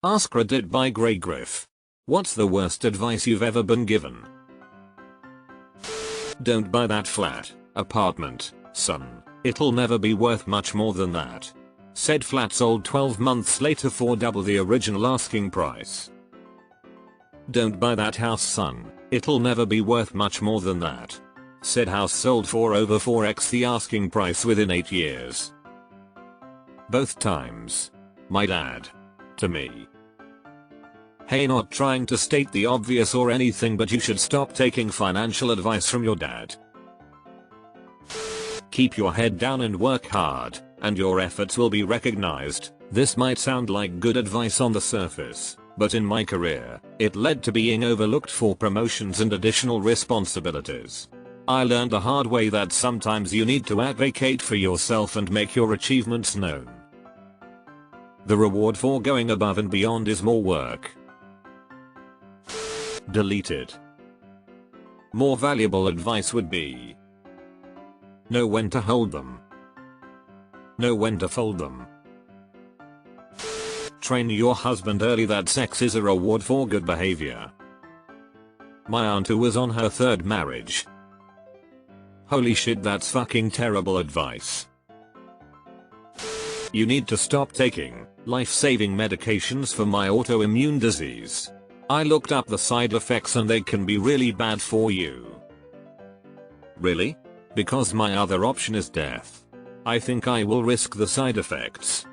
Ask Reddit by Grey Griff. What's the worst advice you've ever been given? Don't buy that flat, apartment, son. It'll never be worth much more than that. Said flat sold 12 months later for double the original asking price. Don't buy that house, son. It'll never be worth much more than that. Said house sold for over 4x the asking price within 8 years. Both times. My dad. To me. Hey, not trying to state the obvious or anything, but you should stop taking financial advice from your dad. Keep your head down and work hard, and your efforts will be recognized. This might sound like good advice on the surface, but in my career, it led to being overlooked for promotions and additional responsibilities. I learned the hard way that sometimes you need to advocate for yourself and make your achievements known. The reward for going above and beyond is more work. Deleted. More valuable advice would be: know when to hold them. Know when to fold them. Train your husband early that sex is a reward for good behavior. My aunt who was on her 3rd marriage. Holy shit, that's fucking terrible advice. You need to stop taking life-saving medications for my autoimmune disease. I looked up the side effects and they can be really bad for you. Really? Because my other option is death. I think I will risk the side effects.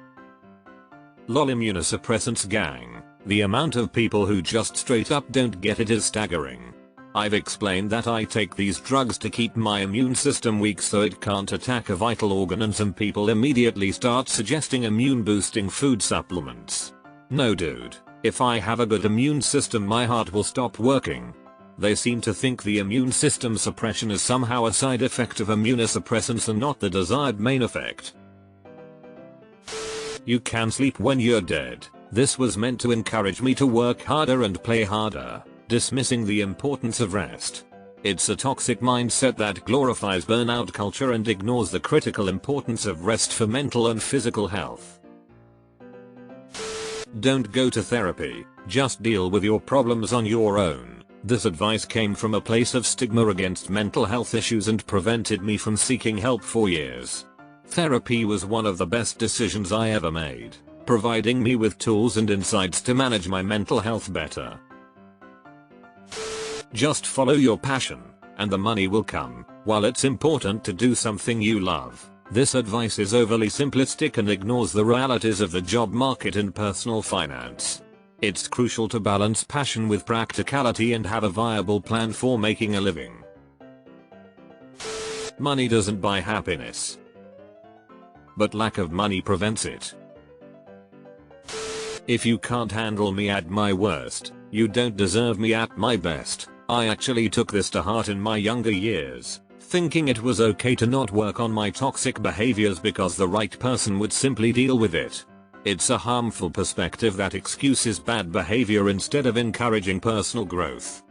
Lol, immunosuppressants gang. The amount of people who just straight up don't get it is staggering. I've explained that I take these drugs to keep my immune system weak so it can't attack a vital organ, and some people immediately start suggesting immune boosting food supplements. No dude, if I have a good immune system my heart will stop working. They seem to think the immune system suppression is somehow a side effect of immunosuppressants and not the desired main effect. You can sleep when you're dead. This was meant to encourage me to work harder and play harder, dismissing the importance of rest. It's a toxic mindset that glorifies burnout culture and ignores the critical importance of rest for mental and physical health. Don't go to therapy, just deal with your problems on your own. This advice came from a place of stigma against mental health issues and prevented me from seeking help for years. Therapy was one of the best decisions I ever made, providing me with tools and insights to manage my mental health better. Just follow your passion, and the money will come. While it's important to do something you love, this advice is overly simplistic and ignores the realities of the job market and personal finance. It's crucial to balance passion with practicality and have a viable plan for making a living. Money doesn't buy happiness, but lack of money prevents it. If you can't handle me at my worst, you don't deserve me at my best. I actually took this to heart in my younger years, thinking it was okay to not work on my toxic behaviors because the right person would simply deal with it. It's a harmful perspective that excuses bad behavior instead of encouraging personal growth.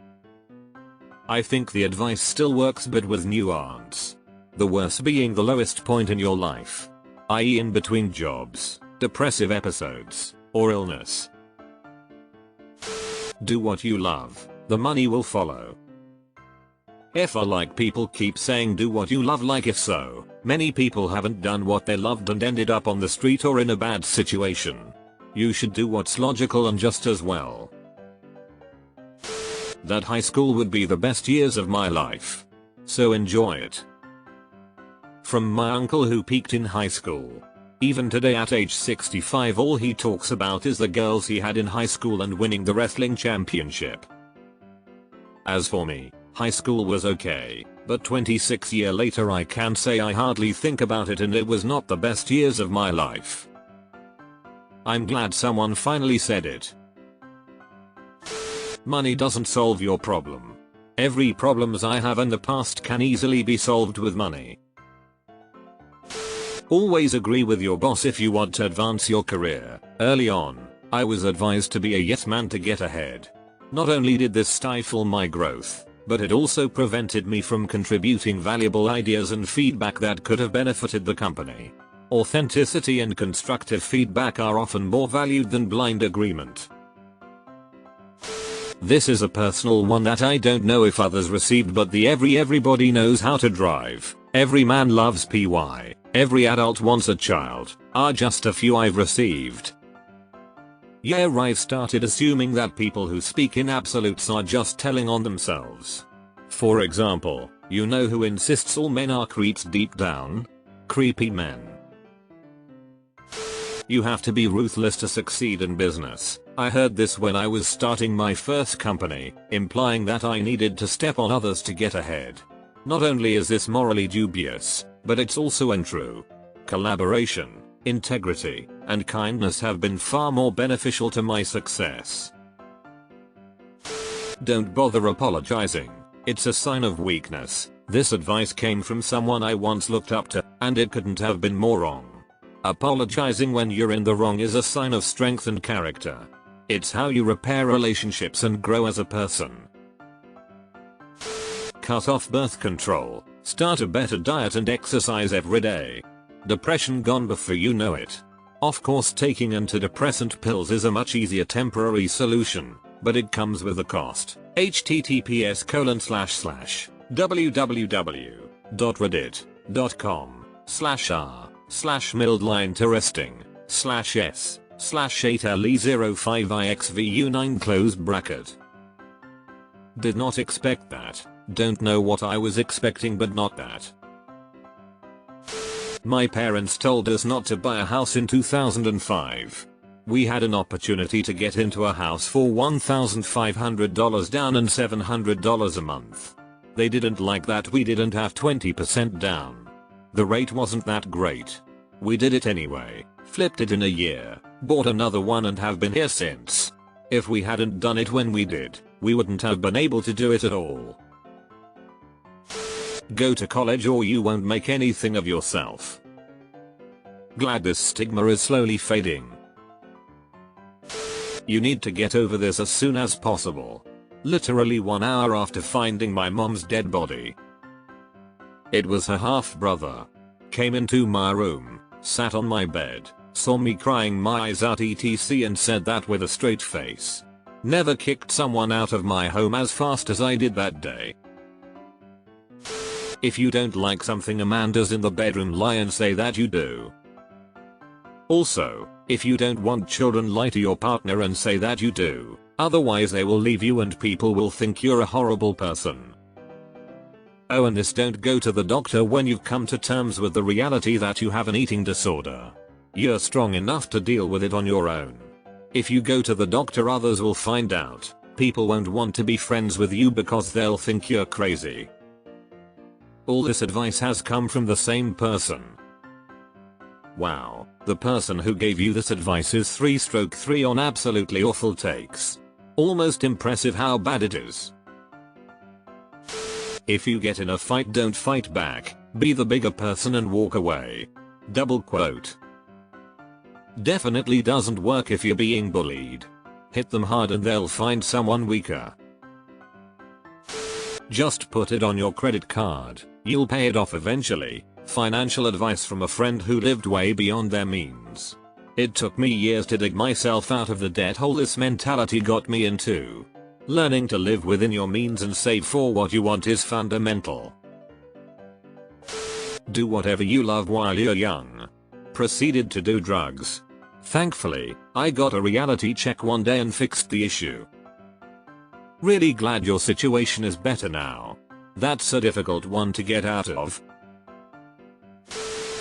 I think the advice still works, but with nuance. The worst being the lowest point in your life, i.e. in between jobs, depressive episodes, or illness. Do what you love, the money will follow. If people keep saying do what you love, like if so, many people haven't done what they loved and ended up on the street or in a bad situation. You should do what's logical and just as well. That high school would be the best years of my life, so enjoy it. From my uncle who peaked in high school. Even today at age 65 all he talks about is the girls he had in high school and winning the wrestling championship. As for me, high school was okay, but 26 years later I can say I hardly think about it, and it was not the best years of my life. I'm glad someone finally said it. Money doesn't solve your problem. Every problems I have in the past can easily be solved with money. Always agree with your boss if you want to advance your career. Early on, I was advised to be a yes man to get ahead. Not only did this stifle my growth, but it also prevented me from contributing valuable ideas and feedback that could have benefited the company. Authenticity and constructive feedback are often more valued than blind agreement. This is a personal one that I don't know if others received, but the everybody knows how to drive, every man loves PY, every adult wants a child, are just a few I've received. Yeah, I've started assuming that people who speak in absolutes are just telling on themselves. For example, you know who insists all men are creeps deep down? Creepy men. You have to be ruthless to succeed in business. I heard this when I was starting my first company, implying that I needed to step on others to get ahead. Not only is this morally dubious, but it's also untrue. Collaboration, integrity, and kindness have been far more beneficial to my success. Don't bother apologizing. It's a sign of weakness. This advice came from someone I once looked up to, and it couldn't have been more wrong. Apologizing when you're in the wrong is a sign of strength and character. It's how you repair relationships and grow as a person. Cut off birth control. Start a better diet and exercise every day. Depression gone before you know it. Of course, taking antidepressant pills is a much easier temporary solution, but it comes with a cost. https://www.reddit.com/r/mildlinteresting/8le05ixvu9 Did not expect that. Don't know what I was expecting, but not that. My parents told us not to buy a house in 2005. We had an opportunity to get into a house for $1,500 down and $700 a month. They didn't like that we didn't have 20% down. The rate wasn't that great. We did it anyway, flipped it in a year, bought another one and have been here since. If we hadn't done it when we did, we wouldn't have been able to do it at all. Go to college or you won't make anything of yourself. Glad this stigma is slowly fading. You need to get over this as soon as possible. Literally 1 hour after finding my mom's dead body. It was her half-brother. Came into my room, sat on my bed, saw me crying my eyes out etc and said that with a straight face. Never kicked someone out of my home as fast as I did that day. If you don't like something a man does in the bedroom, lie and say that you do. Also, if you don't want children, lie to your partner and say that you do. Otherwise they will leave you and people will think you're a horrible person. Oh, and this: don't go to the doctor when you've come to terms with the reality that you have an eating disorder. You're strong enough to deal with it on your own. If you go to the doctor, others will find out. People won't want to be friends with you because they'll think you're crazy. All this advice has come from the same person. Wow, the person who gave you this advice is 3/3 on absolutely awful takes. Almost impressive how bad it is. If you get in a fight, don't fight back, be the bigger person and walk away. Double quote. Definitely doesn't work if you're being bullied. Hit them hard and they'll find someone weaker. Just put it on your credit card, you'll pay it off eventually. Financial advice from a friend who lived way beyond their means. It took me years to dig myself out of the debt hole this mentality got me into. Learning to live within your means and save for what you want is fundamental. Do whatever you love while you're young. Proceeded to do drugs. Thankfully, I got a reality check one day and fixed the issue. Really glad your situation is better now. That's a difficult one to get out of.